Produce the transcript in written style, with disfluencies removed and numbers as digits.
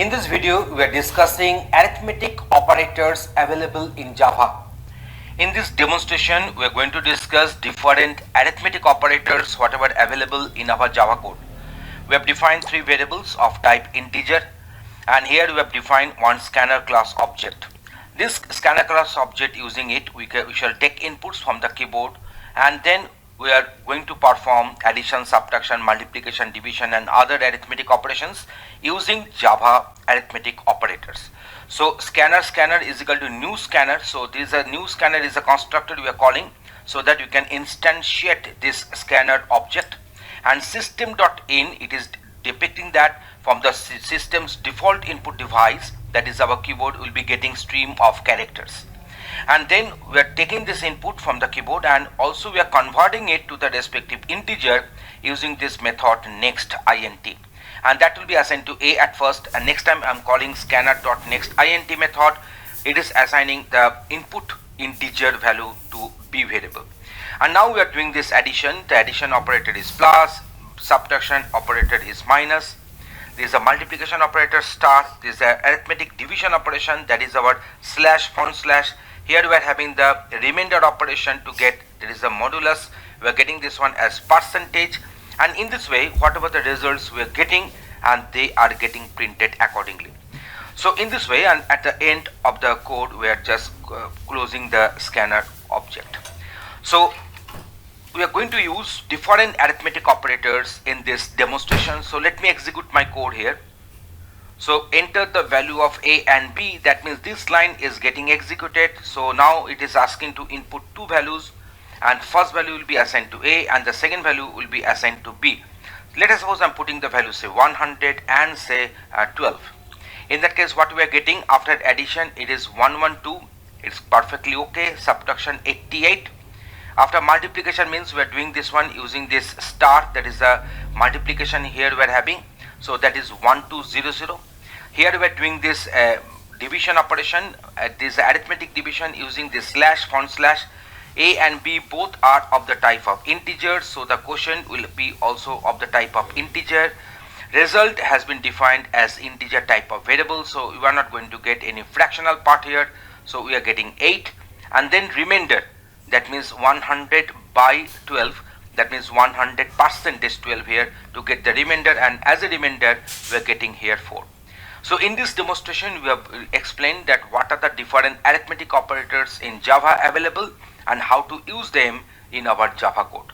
In this video, we are discussing arithmetic operators available in Java. In this demonstration, we are going to discuss different arithmetic operators whatever available in our Java code. We have defined three variables of type integer, and here we have defined one scanner class object. This scanner class object, using it, we shall take inputs from the keyboard, and then we are going to perform addition, subtraction, multiplication, division and other arithmetic operations using Java arithmetic operators. So scanner is equal to new scanner. So this is a new scanner is a constructor we are calling, so that you can instantiate this scanner object. And system.in, it is depicting that from the system's default input device, that is our keyboard, will be getting stream of characters. And then we are taking this input from the keyboard, and also we are converting it to the respective integer using this method next int, and that will be assigned to a at first, and next time I am calling scanner.next int method, it is assigning the input integer value to b variable. And now we are doing this addition. The addition operator is plus, subtraction operator is minus, this is a multiplication operator star, this is a arithmetic division operation, that is our slash front slash. Here we are having the remainder operation to get, there is a modulus, we are getting this one as percentage, and in this way whatever the results we are getting, and they are getting printed accordingly. So in this way, and at the end of the code we are just closing the scanner object. So we are going to use different arithmetic operators in this demonstration. So let me execute my code here. So enter the value of a and b, that means this line is getting executed. So now it is asking to input two values, and first value will be assigned to a and the second value will be assigned to b. Let us suppose I am putting the value say 100 and say 12. In that case, what we are getting after addition, it is 112, it's perfectly okay. Subtraction 88. After multiplication means we are doing this one using this star, that is a multiplication here we are having, so that is 1200. Here we are doing this division operation, this arithmetic division using this slash front slash. A and b both are of the type of integers, so the quotient will be also of the type of integer. Result has been defined as integer type of variable, so we are not going to get any fractional part here, so we are getting 8. And then remainder, that means 100 by 12, that means 100% is 12 here to get the remainder, and as a remainder we are getting here 4. So in this demonstration we have explained that what are the different arithmetic operators in Java available and how to use them in our Java code.